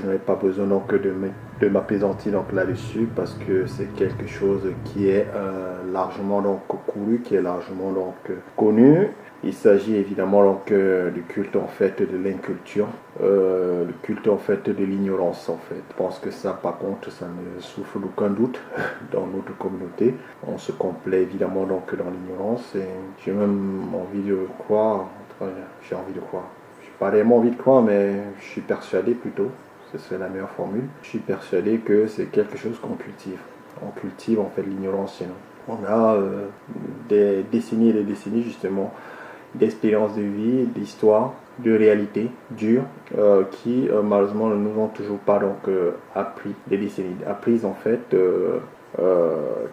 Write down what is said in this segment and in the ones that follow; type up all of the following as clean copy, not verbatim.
Je n'ai pas besoin donc de m'apaisantir donc là-dessus parce que c'est quelque chose qui est largement donc couru, qui est largement donc connu. Il s'agit évidemment donc du culte en fait de l'inculture, le culte en fait de l'ignorance en fait. Je pense que ça par contre ça ne souffre d'aucun doute dans notre communauté. On se complaît évidemment donc dans l'ignorance et j'ai même envie de croire, enfin, j'ai envie de croire. Je n'ai pas réellement envie de croire mais je suis persuadé plutôt. Ce serait la meilleure formule. Je suis persuadé que c'est quelque chose qu'on cultive. On cultive en fait l'ignorance chez nous. On a des décennies et des décennies justement d'expériences de vie, d'histoire, de réalité dure qui malheureusement ne nous ont toujours pas donc appris des décennies. Apprises en fait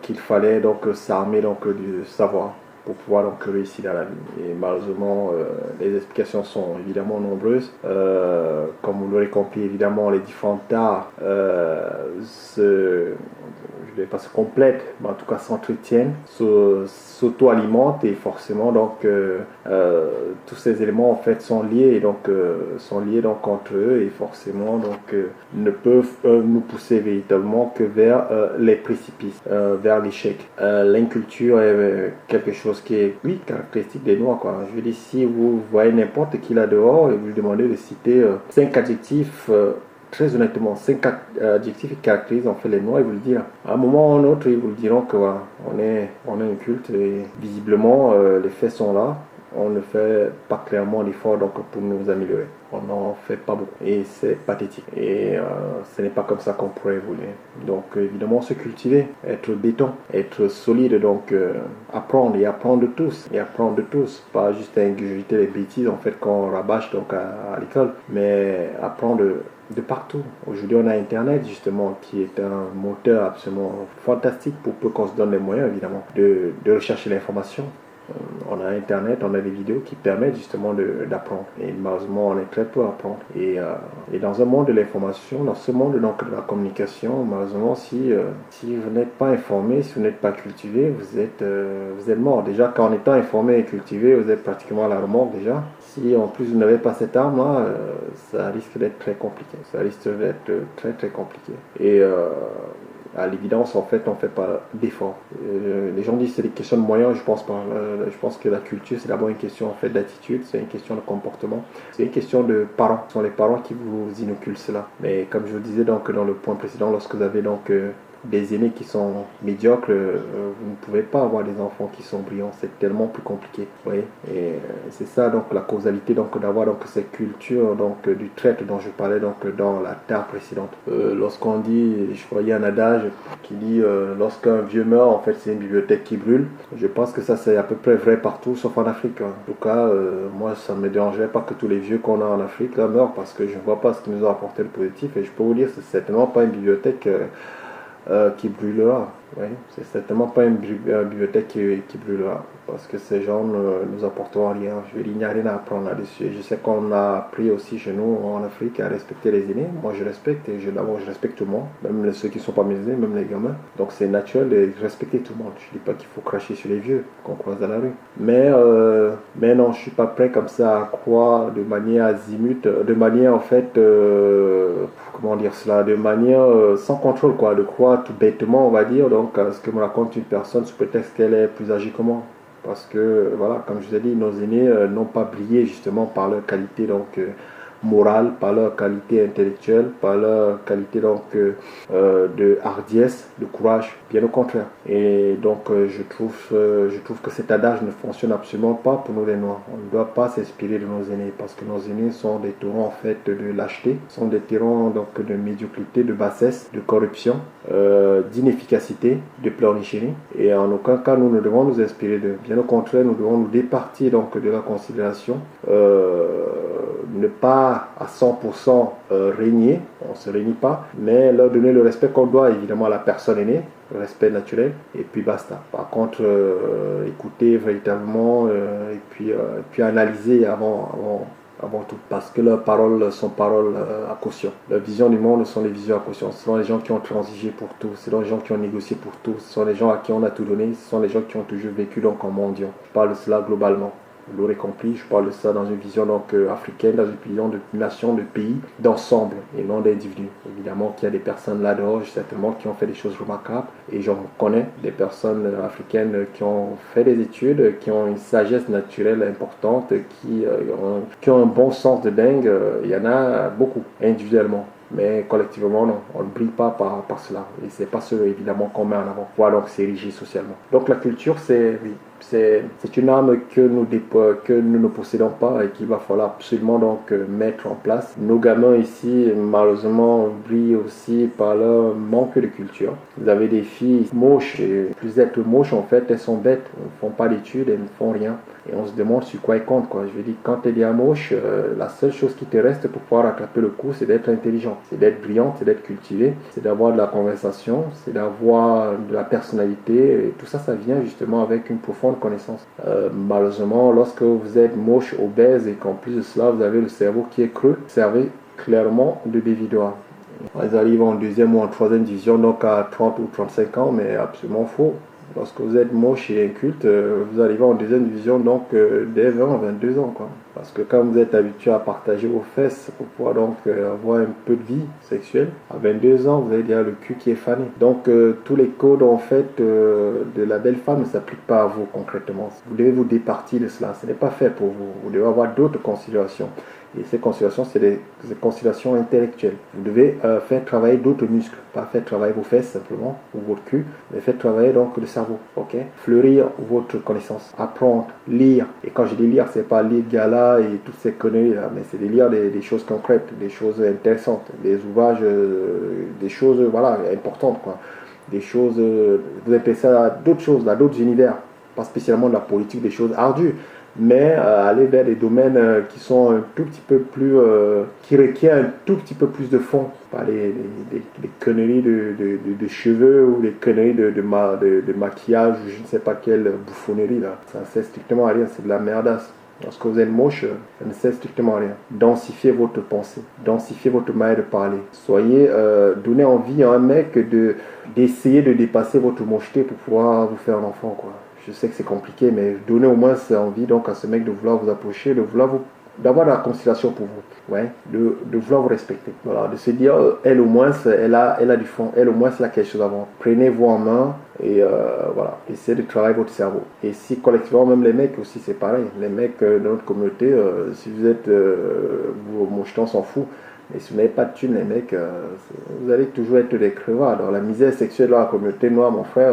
qu'il fallait donc s'armer donc du savoir pour pouvoir donc réussir dans la vie. Et malheureusement, les explications sont évidemment nombreuses. Comme vous l'aurez compris, évidemment, les différents arts je ne vais pas se complètent, mais en tout cas s'entretiennent, s'auto-alimentent et forcément donc tous ces éléments en fait sont liés et donc entre eux et forcément donc ne peuvent nous pousser véritablement que vers les précipices, vers l'échec. L'inculture est quelque chose qui est, oui, caractéristique des Noirs, quoi. Je veux dire, si vous voyez n'importe qui là dehors et vous lui demandez de citer 5 adjectifs, très honnêtement, 5 adjectifs qui caractérisent en fait les Noirs, ils vous le diront. À un moment ou à un autre, ils vous le diront que voilà, on est un culte et visiblement les faits sont là. On ne fait pas clairement l'effort donc pour nous améliorer. On n'en fait pas beaucoup. Et c'est pathétique. Et ce n'est pas comme ça qu'on pourrait évoluer. Donc évidemment se cultiver, être béton, être solide, donc apprendre et apprendre de tous. Et apprendre de tous. Pas juste à ingurgiter les bêtises en fait qu'on rabâche donc à l'école. Mais apprendre de partout. Aujourd'hui, on a Internet, justement, qui est un moteur absolument fantastique pour peu qu'on se donne les moyens, évidemment, de rechercher l'information. On a Internet, on a des vidéos qui permettent justement d'apprendre. Et malheureusement, on est très peu à apprendre. Et dans un monde de l'information, dans ce monde donc, de la communication, malheureusement, si vous n'êtes pas informé, si vous n'êtes pas cultivé, vous êtes mort. Déjà, qu'en étant informé et cultivé, vous êtes pratiquement à la remorque déjà. Si en plus vous n'avez pas cette arme-là, ça risque d'être très compliqué. Ça risque d'être très très compliqué. Et à l'évidence, en fait, on ne fait pas d'efforts. Les gens disent que c'est des questions de moyens, je pense pas. Je pense que la culture, c'est d'abord une question en fait d'attitude, c'est une question de comportement, c'est une question de parents. Ce sont les parents qui vous inoculent cela. Mais comme je vous disais donc dans le point précédent, lorsque vous avez donc des aînés qui sont médiocres, vous ne pouvez pas avoir des enfants qui sont brillants, c'est tellement plus compliqué. Vous voyez, et c'est ça donc la causalité donc d'avoir donc cette culture donc du traître dont je parlais donc dans la terre précédente. Lorsqu'on dit, je crois il y a un adage qui dit lorsqu'un vieux meurt, en fait c'est une bibliothèque qui brûle. Je pense que ça c'est à peu près vrai partout sauf en Afrique. En tout cas, moi ça ne me dérangerait pas que tous les vieux qu'on a en Afrique là meurent parce que je ne vois pas ce qui nous a apporté le positif et je peux vous dire c'est certainement pas une bibliothèque qui brûlera. Oui, c'est certainement pas une bibliothèque qui brûlera parce que ces gens ne nous apporteront rien. Je veux dire, il n'y a rien à apprendre là-dessus. Je sais qu'on a appris aussi chez nous en Afrique à respecter les aînés. Moi, je respecte et d'abord, je respecte tout le monde, même ceux qui ne sont pas mes aînés, même les gamins. Donc, c'est naturel de respecter tout le monde. Je ne dis pas qu'il faut cracher sur les vieux qu'on croise dans la rue. Mais non, je ne suis pas prêt comme ça à croire de manière azimut, de manière en fait, comment dire cela, de manière sans contrôle, quoi, de croire tout bêtement, on va dire. Donc, ce que me raconte une personne sous prétexte qu'elle est plus âgée que moi. Parce que, voilà, comme je vous ai dit, nos aînés n'ont pas brillé justement par leur qualité donc, morale, par leur qualité intellectuelle, par leur qualité donc, de hardiesse, de courage, bien au contraire. Et donc, je trouve que cet adage ne fonctionne absolument pas pour nous les Noirs. On ne doit pas s'inspirer de nos aînés parce que nos aînés sont des taurons en fait de lâcheté, sont des taurons donc, de médiocrité, de bassesse, de corruption, d'inefficacité, de pleurnicherie. Et en aucun cas, nous ne devons nous inspirer d'eux. Bien au contraire, nous devons nous départir donc, de la considération, ne pas à 100% régner, on ne se régnit pas, mais leur donner le respect qu'on doit évidemment à la personne aînée, le respect naturel, et puis basta. Par contre, écouter véritablement et puis analyser avant tout, parce que leurs paroles sont paroles à caution. Leurs visions du monde sont des visions à caution. Ce sont les gens qui ont transigé pour tout, ce sont les gens qui ont négocié pour tout, ce sont les gens à qui on a tout donné, ce sont les gens qui ont toujours vécu donc en mendiant. Je parle de cela globalement. Vous l'aurez compris, je parle de ça dans une vision donc africaine, dans une vision de nation, de pays, d'ensemble et non d'individus. Évidemment qu'il y a des personnes là-dedans, certainement, qui ont fait des choses remarquables et j'en connais des personnes africaines qui ont fait des études, qui ont une sagesse naturelle importante, qui ont un bon sens de dingue. Il y en a beaucoup, individuellement. Mais collectivement, non, on ne brille pas par cela. Et c'est pas ce, évidemment, qu'on met en avant. Voilà, donc c'est érigé socialement. Donc la culture, c'est une arme que nous ne possédons pas et qu'il va falloir absolument donc mettre en place. Nos gamins ici, malheureusement, brillent aussi par leur manque de culture. Vous avez des filles moches, et plus d'être moches, en fait, elles sont bêtes. Elles ne font pas d'études, elles ne font rien. Et on se demande sur quoi elles comptent, quoi. Je veux dire, quand tu es bien moche, la seule chose qui te reste pour pouvoir rattraper le coup, c'est d'être intelligent, c'est d'être brillante, c'est d'être cultivé, c'est d'avoir de la conversation, c'est d'avoir de la personnalité. Et tout ça, ça vient justement avec une profonde connaissance. Malheureusement, lorsque vous êtes moche, obèse et qu'en plus de cela, vous avez le cerveau qui est creux, servez clairement de dévidoir. Ils arrivent en deuxième ou en troisième division, donc à 30 ou 35 ans, mais absolument faux. Lorsque vous êtes moche et inculte, vous arrivez en deuxième division donc dès 20 22 ans, quoi. Parce que quand vous êtes habitué à partager vos fesses pour pouvoir donc avoir un peu de vie sexuelle, à 22 ans, vous avez déjà le cul qui est fané. Donc tous les codes en fait de la belle femme ne s'appliquent pas à vous concrètement. Vous devez vous départir de cela. Ce n'est pas fait pour vous. Vous devez avoir d'autres considérations. Et ces considérations, c'est des considérations intellectuelles. Vous devez faire travailler d'autres muscles, pas faire travailler vos fesses simplement, ou votre cul, mais faire travailler donc le cerveau, ok? Fleurir votre connaissance, apprendre, lire. Et quand je dis lire, c'est pas lire gala et toutes ces conneries là, mais c'est de lire des choses concrètes, des choses intéressantes, des ouvrages, des choses, voilà, importantes, quoi. Des choses, vous intéressez à d'autres choses, à d'autres univers, pas spécialement de la politique, des choses ardues, mais aller vers des domaines qui sont un tout petit peu plus, qui requièrent un tout petit peu plus de fond, pas les conneries de cheveux ou les conneries de maquillage ou je ne sais pas quelle bouffonnerie là. Ça ne sert strictement à rien, c'est de la merdasse. Lorsque vous êtes moche, ça ne sert strictement à rien. Densifiez votre pensée, densifiez votre manière de parler. Donnez envie à un mec d'essayer de dépasser votre mocheté pour pouvoir vous faire un enfant, quoi. Je sais que c'est compliqué, mais donnez au moins envie donc à ce mec de vouloir vous approcher, d'avoir de la considération pour vous, ouais, de vouloir vous respecter. Voilà, de se dire, elle au moins, elle a du fond, elle au moins, elle a quelque chose à vendre. Prenez-vous en main et voilà, essayez de travailler votre cerveau. Et si collectivement, même les mecs aussi, c'est pareil. Les mecs de notre communauté, si vous êtes, mon jeton s'en fout. Mais si vous n'avez pas de thunes, les mecs, vous allez toujours être des crevards. Alors la misère sexuelle dans la communauté noire, mon frère,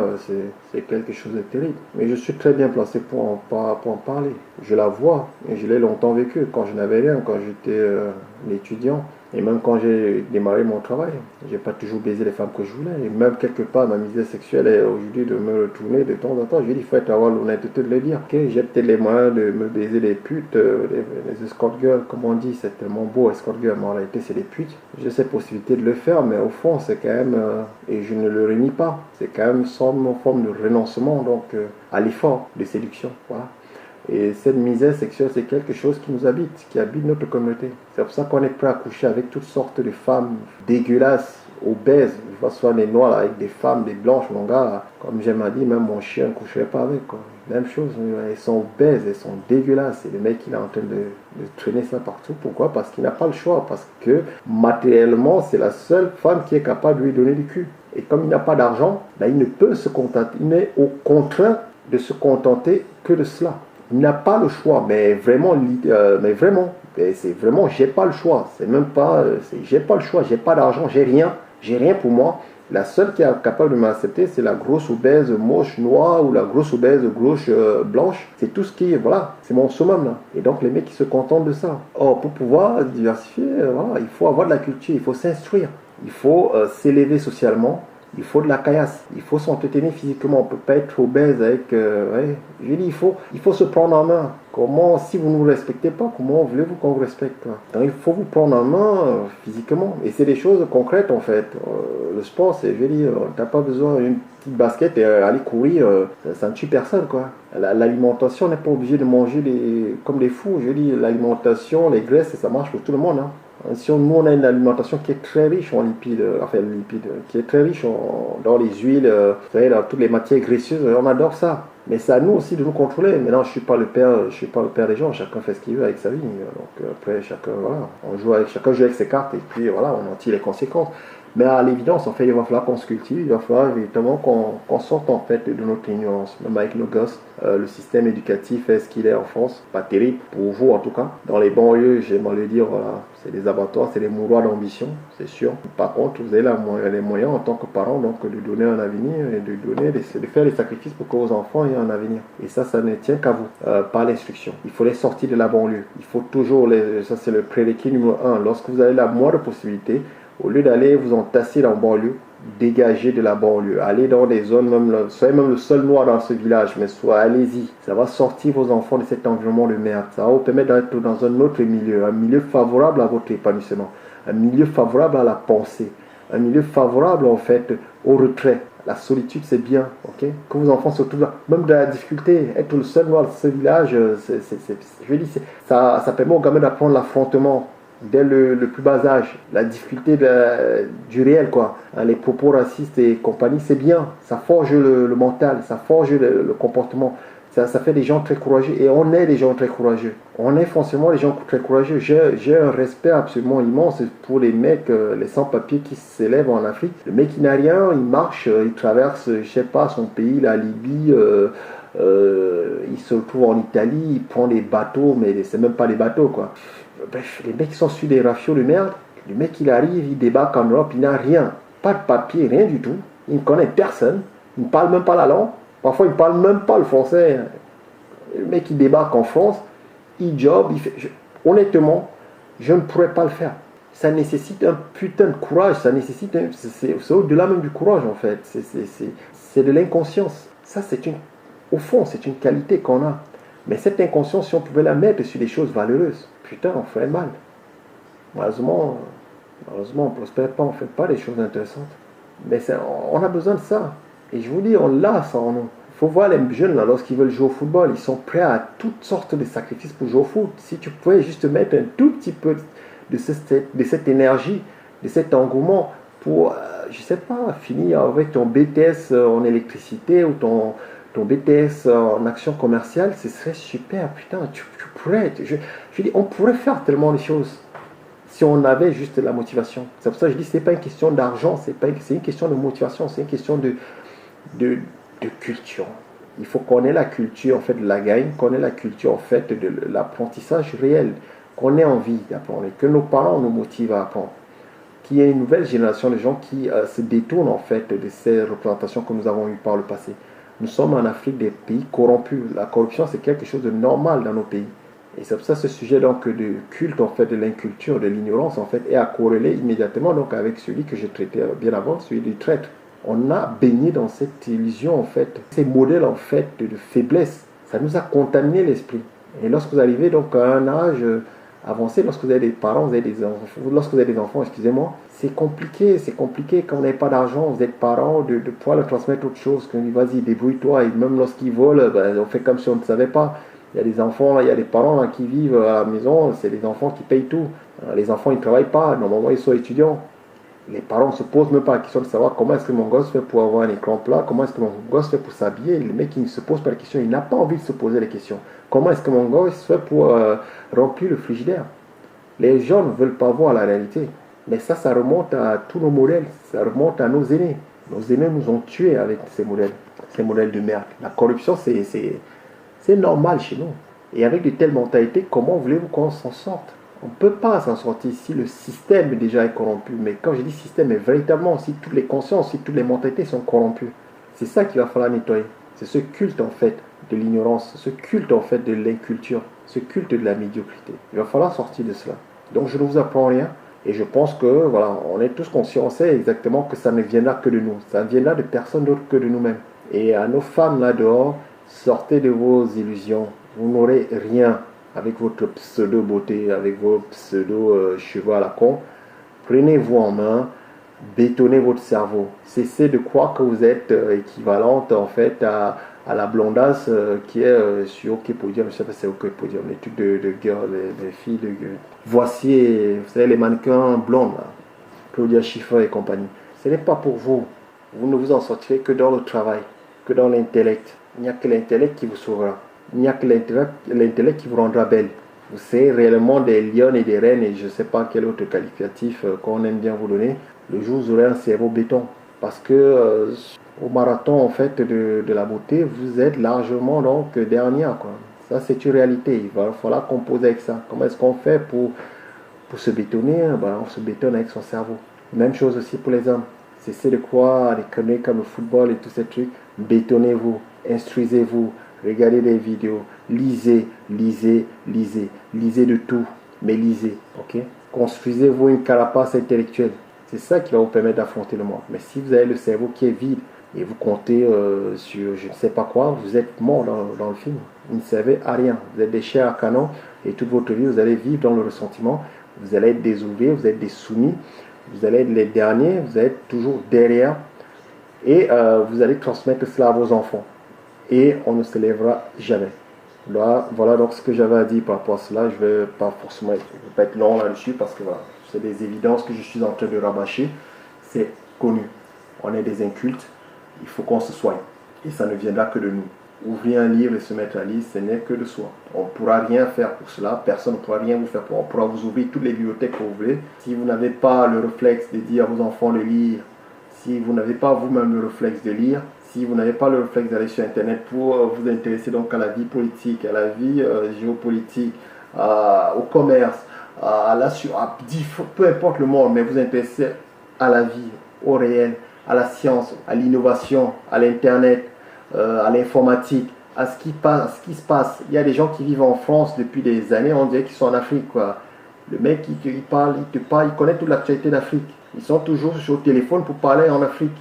c'est quelque chose de terrible. Mais je suis très bien placé pour en parler. Je la vois, et je l'ai longtemps vécu. Quand je n'avais rien, quand j'étais étudiant, et même quand j'ai démarré mon travail, j'ai pas toujours baisé les femmes que je voulais. Et même quelque part, ma misère sexuelle est aujourd'hui de me retourner de temps en temps. Je dis, il faut avoir l'honnêteté de le dire. Ok, j'ai peut-être les moyens de me baiser les putes, les escort girls, comme on dit, c'est tellement beau, escort girl, mais en réalité, c'est des putes. J'ai cette possibilité de le faire, mais au fond, c'est quand même, et je ne le renie pas, c'est quand même une forme de renoncement donc, à l'effort de séduction. Voilà. Et cette misère sexuelle, c'est quelque chose qui nous habite, qui habite notre communauté. C'est pour ça qu'on est prêt à coucher avec toutes sortes de femmes dégueulasses, obèses. Je vois soit les noirs avec des femmes, des blanches, mon gars. Comme j'aime à dire, même mon chien ne coucherait pas avec, quoi. Même chose, elles sont obèses, elles sont dégueulasses. Et le mec, il est en train de traîner ça partout. Pourquoi? Parce qu'il n'a pas le choix. Parce que matériellement, c'est la seule femme qui est capable de lui donner du cul. Et comme il n'a pas d'argent, ben, il ne peut se contenter. Il n'est au contraint de se contenter que de cela. Il n'a pas le choix, mais vraiment, c'est vraiment, j'ai pas le choix. C'est même pas, j'ai pas le choix, j'ai pas d'argent, j'ai rien pour moi. La seule qui est capable de m'accepter, c'est la grosse obèse moche noire ou la grosse obèse gauche blanche. C'est tout ce qui est, voilà, c'est mon summum là. Et donc les mecs qui se contentent de ça. Or, pour pouvoir diversifier, voilà, il faut avoir de la culture, il faut s'instruire, il faut s'élever socialement. Il faut de la caillasse, il faut s'entretenir physiquement, on ne peut pas être obèse avec... ouais. Je dis, il faut se prendre en main. Comment, si vous ne vous respectez pas, comment voulez-vous qu'on vous respecte, quoi? Donc il faut vous prendre en main physiquement. Et c'est des choses concrètes en fait. Le sport, c'est, je veux dire, t'as pas besoin d'une petite basket et aller courir, ça ne tue personne, quoi. L'alimentation, on n'est pas obligé de manger comme des fous. Je veux dire, l'alimentation, les graisses, ça marche pour tout le monde, hein. Si nous on a une alimentation qui est très riche en lipides, qui est très riche dans les huiles, vous savez, dans toutes les matières graisseuses, on adore ça. Mais c'est à nous aussi de nous contrôler. Maintenant, je suis pas le père des gens. Chacun fait ce qu'il veut avec sa vie. Donc après, chacun, voilà, chacun joue avec ses cartes et puis voilà, on en tire les conséquences. Mais à l'évidence, en fait, il va falloir qu'on se cultive, il va falloir évidemment qu'on sorte en fait de notre ignorance. Même avec nos gosses, le système éducatif est ce qu'il est en France, pas terrible pour vous en tout cas. Dans les banlieues, j'aimerais le dire, voilà, c'est des abattoirs, c'est des mouroirs d'ambition, c'est sûr. Par contre, vous avez les moyens en tant que parents donc de donner un avenir et de faire les sacrifices pour que vos enfants aient un avenir. Et ça ne tient qu'à vous, par l'instruction. Il faut les sortir de la banlieue. Il faut toujours ça c'est le prérequis numéro 1. Lorsque vous avez la moindre possibilité, au lieu d'aller vous entasser dans la banlieue, dégagez de la banlieue. Allez dans des zones, soyez même le seul noir dans ce village, mais allez-y. Ça va sortir vos enfants de cet environnement de merde. Ça va vous permettre d'être dans un autre milieu, un milieu favorable à votre épanouissement, un milieu favorable à la pensée, un milieu favorable en fait au retrait. La solitude, c'est bien, ok? Que vos enfants se retrouvent là, même de la difficulté, être le seul noir dans ce village, je dis, ça permet aux gamins d'apprendre l'affrontement dès le plus bas âge, la difficulté du réel, quoi. Les propos racistes et compagnie, c'est bien. Ça forge le mental, ça forge le comportement. Ça fait des gens très courageux. Et on est des gens très courageux. On est forcément des gens très courageux. J'ai un respect absolument immense pour les mecs, les sans-papiers qui s'élèvent en Afrique. Le mec, il n'a rien, il marche, il traverse, je sais pas, son pays, la Libye. Il se retrouve en Italie, il prend des bateaux, mais c'est même pas des bateaux, quoi. Bref, les mecs qui sont sur des rafios de merde, le mec il arrive, il débarque en Europe, il n'a rien, pas de papier, rien du tout, il ne connaît personne, il ne parle même pas la langue, parfois il ne parle même pas le français. Le mec il débarque en France, il job, honnêtement, je ne pourrais pas le faire. Ça nécessite un putain de courage, c'est au-delà même du courage en fait, c'est de l'inconscience. Ça au fond, c'est une qualité qu'on a. Mais cette inconscience, si on pouvait la mettre sur des choses valeureuses, putain, on ferait mal. Malheureusement, on ne prospère pas, on ne fait pas des choses intéressantes. Mais on a besoin de ça. Et je vous dis, on l'a ça en nous. Il faut voir les jeunes, là, lorsqu'ils veulent jouer au football, ils sont prêts à toutes sortes de sacrifices pour jouer au foot. Si tu pouvais juste mettre un tout petit peu de cette énergie, de cet engouement pour, je ne sais pas, finir avec ton BTS en électricité ou ton BTS en action commerciale, ce serait super, putain, tu pourrais, je dis, on pourrait faire tellement de choses si on avait juste la motivation. C'est pour ça que je dis, c'est pas une question d'argent, c'est une question de motivation, c'est une question de culture. Il faut qu'on ait la culture en fait de la gagne, qu'on ait la culture en fait de l'apprentissage réel, qu'on ait envie d'apprendre et que nos parents nous motivent à apprendre. Qu'il y ait une nouvelle génération de gens qui se détournent en fait de ces représentations que nous avons eues par le passé. Nous sommes en Afrique des pays corrompus. La corruption, c'est quelque chose de normal dans nos pays. Et c'est pour ça que ce sujet donc, de culte, en fait, de l'inculture, de l'ignorance, en fait, est à corréler immédiatement donc, avec celui que j'ai traité bien avant, celui du traître. On a baigné dans cette illusion, en fait, ces modèles, en fait, de faiblesse. Ça nous a contaminé l'esprit. Et lorsque vous arrivez donc à un âge avancé, lorsque vous avez des parents, lorsque vous avez des enfants, excusez-moi, c'est compliqué quand vous n'avez pas d'argent, vous êtes parents, de pouvoir leur transmettre autre chose, qu'on dit vas-y, débrouille-toi, et même lorsqu'ils volent, on fait comme si on ne savait pas. Il y a des enfants, il y a des parents qui vivent à la maison, c'est les enfants qui payent tout. Les enfants, ils ne travaillent pas, normalement ils sont étudiants. Les parents ne se posent même pas la question de savoir comment est-ce que mon gosse fait pour avoir un écran plat, comment est-ce que mon gosse fait pour s'habiller. Le mec, il ne se pose pas la question, il n'a pas envie de se poser les questions. Comment est-ce que mon gosse fait pour remplir le frigidaire? Les gens ne veulent pas voir la réalité. Mais ça remonte à tous nos modèles, ça remonte à nos aînés. Nos aînés nous ont tués avec ces modèles de merde. La corruption, c'est normal chez nous. Et avec de telles mentalités, comment voulez-vous qu'on s'en sorte? On ne peut pas s'en sortir si le système déjà est corrompu. Mais quand je dis système, c'est véritablement si toutes les consciences, si toutes les mentalités sont corrompues. C'est ça qu'il va falloir nettoyer. C'est ce culte en fait de l'ignorance, ce culte en fait de l'inculture, ce culte de la médiocrité. Il va falloir sortir de cela. Donc je ne vous apprends rien. Et je pense que voilà, on est tous conscients, on sait exactement que ça ne viendra que de nous. Ça ne viendra de personne d'autre que de nous-mêmes. Et à nos femmes là dehors, sortez de vos illusions. Vous n'aurez rien avec votre pseudo-beauté, avec vos pseudo-cheveux à la con. Prenez-vous en main, bétonnez votre cerveau. Cessez de croire que vous êtes équivalente en fait à la blondasse qui est sur OK Podium. Je ne sais pas si c'est OK Podium, les trucs de girl, les filles de girl. Voici, vous savez, les mannequins blondes, là, Claudia Schiffer et compagnie. Ce n'est pas pour vous. Vous ne vous en sortirez que dans le travail, que dans l'intellect. Il n'y a que l'intellect qui vous sauvera. Il n'y a que l'intellect qui vous rendra belle. Vous serez réellement des lions et des reines et je ne sais pas quel autre qualificatif qu'on aime bien vous donner. Le jour où vous aurez un cerveau béton. Parce que au marathon en fait de la beauté, vous êtes largement donc dernière, quoi. Ça c'est une réalité. Il va falloir composer avec ça. Comment est-ce qu'on fait pour se bétonner? Ben, on se bétonne avec son cerveau. Même chose aussi pour les hommes. Cessez de croire à des conneries comme le football et tous ces trucs. Bétonnez-vous, instruisez-vous, regardez des vidéos, lisez, lisez, lisez. Lisez de tout, mais lisez, ok? Construisez-vous une carapace intellectuelle. C'est ça qui va vous permettre d'affronter le monde. Mais si vous avez le cerveau qui est vide et vous comptez sur je ne sais pas quoi, vous êtes mort dans le film. Vous ne servez à rien. Vous êtes des chairs à canon et toute votre vie, vous allez vivre dans le ressentiment. Vous allez être des oubliés, vous êtes des soumis. Vous allez être les derniers, vous allez être toujours derrière et vous allez transmettre cela à vos enfants. Et on ne se lèvera jamais. Voilà donc ce que j'avais à dire par rapport à cela. Je ne vais pas forcément être long là-dessus parce que voilà, c'est des évidences que je suis en train de rabâcher. C'est connu. On est des incultes. Il faut qu'on se soigne. Et ça ne viendra que de nous. Ouvrir un livre et se mettre à lire, ce n'est que de soi. On ne pourra rien faire pour cela. Personne ne pourra rien vous faire pour. On pourra vous ouvrir toutes les bibliothèques que vous voulez. Si vous n'avez pas le réflexe de dire à vos enfants de lire, si vous n'avez pas vous-même le réflexe de lire, si vous n'avez pas le réflexe d'aller sur Internet pour vous intéresser donc à la vie politique, à la vie géopolitique, au commerce, peu importe le monde, mais vous intéressez à la vie, au réel, à la science, à l'innovation, à l'Internet, à l'informatique, à ce qui se passe. Il y a des gens qui vivent en France depuis des années, on dirait qu'ils sont en Afrique, quoi. Le mec, il te parle, il connaît toute l'actualité d'Afrique. Ils sont toujours sur le téléphone pour parler en Afrique.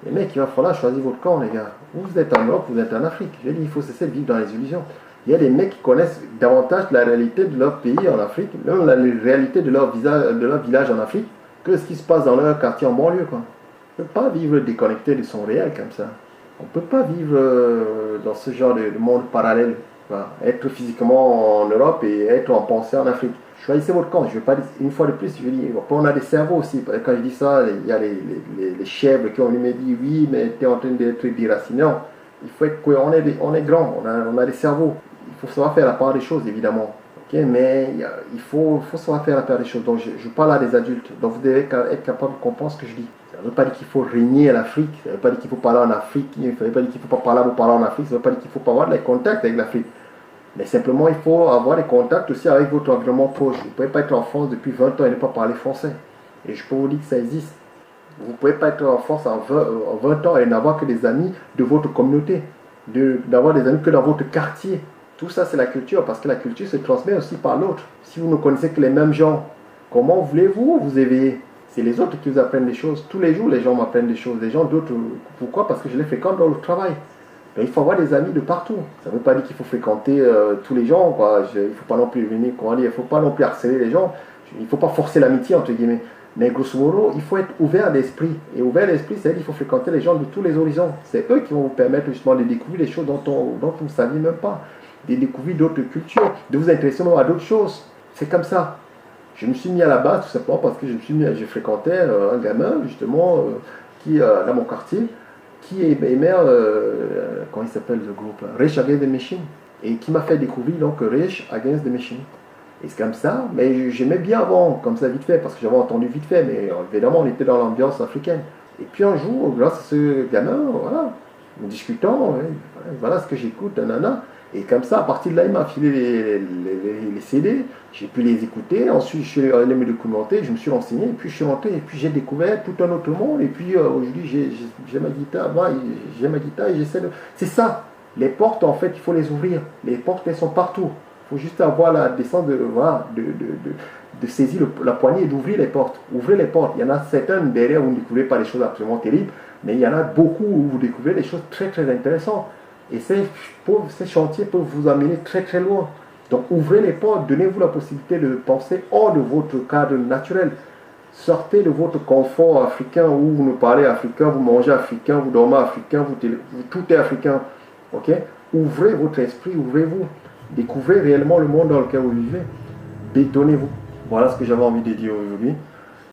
Les mecs, il va falloir choisir votre camp, les gars. Vous êtes en Europe, vous êtes en Afrique. Je dis, il faut cesser de vivre dans les illusions. Il y a des mecs qui connaissent davantage la réalité de leur pays en Afrique, même la réalité de leur village en Afrique, que ce qui se passe dans leur quartier en banlieue, quoi. On ne peut pas vivre déconnecté de son réel comme ça. On ne peut pas vivre dans ce genre de monde parallèle. Voilà. Être physiquement en Europe et être en pensée en Afrique. Choisissez votre camp. Je ne veux pas dire, une fois de plus, je dis, on a des cerveaux aussi. Quand je dis ça, il y a les chèvres qui ont me dit oui, mais tu es en train d'être déraciné. Non, il faut être cohérent. On est grand, on a des cerveaux. Il faut savoir faire la part des choses, évidemment. Okay? Mais il faut savoir faire la part des choses. Donc je parle à des adultes. Donc vous devez être capable de comprendre ce que je dis. Ça ne veut pas dire qu'il faut régner à l'Afrique. Ça ne veut pas dire qu'il faut parler en Afrique. Ça ne veut pas dire qu'il ne faut pas parler en Afrique. Ça ne veut pas dire qu'il ne faut pas avoir des contacts avec l'Afrique. Mais simplement, il faut avoir des contacts aussi avec votre environnement proche. Vous ne pouvez pas être en France depuis 20 ans et ne pas parler français. Et je peux vous dire que ça existe. Vous ne pouvez pas être en France en 20 ans et n'avoir que des amis de votre communauté. D'avoir des amis que dans votre quartier. Tout ça, c'est la culture, parce que la culture se transmet aussi par l'autre. Si vous ne connaissez que les mêmes gens, comment voulez-vous vous éveiller? C'est les autres qui vous apprennent des choses. Tous les jours, les gens m'apprennent des choses. Les gens d'autres, pourquoi? Parce que je les fréquente dans le travail. Mais il faut avoir des amis de partout. Ça ne veut pas dire qu'il faut fréquenter tous les gens, quoi. Il ne faut pas non plus venir, comment dire, il ne faut pas non plus harceler les gens. Il ne faut pas forcer l'amitié, entre guillemets. Mais grosso modo, il faut être ouvert d'esprit. Et ouvert d'esprit, c'est-à-dire qu'il faut fréquenter les gens de tous les horizons. C'est eux qui vont vous permettre justement de découvrir des choses dont vous ne saviez même pas. De découvrir d'autres cultures, de vous intéresser même à d'autres choses. C'est comme ça. Je me suis mis à la base tout simplement parce que je fréquentais un gamin, justement, qui, dans mon quartier, qui aimait, comment il s'appelle le groupe, Rage Against the Machine, et qui m'a fait découvrir donc Rage Against the Machine. Et c'est comme ça, mais j'aimais bien avant, comme ça vite fait, parce que j'avais entendu vite fait, mais évidemment on était dans l'ambiance africaine. Et puis un jour, grâce à ce gamin, voilà, en discutant, voilà ce que j'écoute, nanana. Et comme ça, à partir de là, il m'a filé les CD, j'ai pu les écouter, ensuite je suis allé me documenter, je me suis renseigné, et puis je suis rentré, et puis j'ai découvert tout un autre monde, et puis aujourd'hui j'ai ma guitare, et j'essaie de... C'est ça, les portes en fait, il faut les ouvrir, les portes elles sont partout, il faut juste avoir la descente de saisir la poignée et d'ouvrir les portes. Ouvrez les portes, il y en a certaines derrière où vous ne découvrez pas des choses absolument terribles, mais il y en a beaucoup où vous découvrez des choses très très intéressantes. Et ces chantiers peuvent vous amener très très loin. Donc ouvrez les portes, donnez-vous la possibilité de penser hors de votre cadre naturel. Sortez de votre confort africain où vous ne parlez africain, vous mangez africain, vous dormez africain, tout est africain. Okay? Ouvrez votre esprit, ouvrez-vous. Découvrez réellement le monde dans lequel vous vivez. Bétonnez-vous. Voilà ce que j'avais envie de dire aujourd'hui.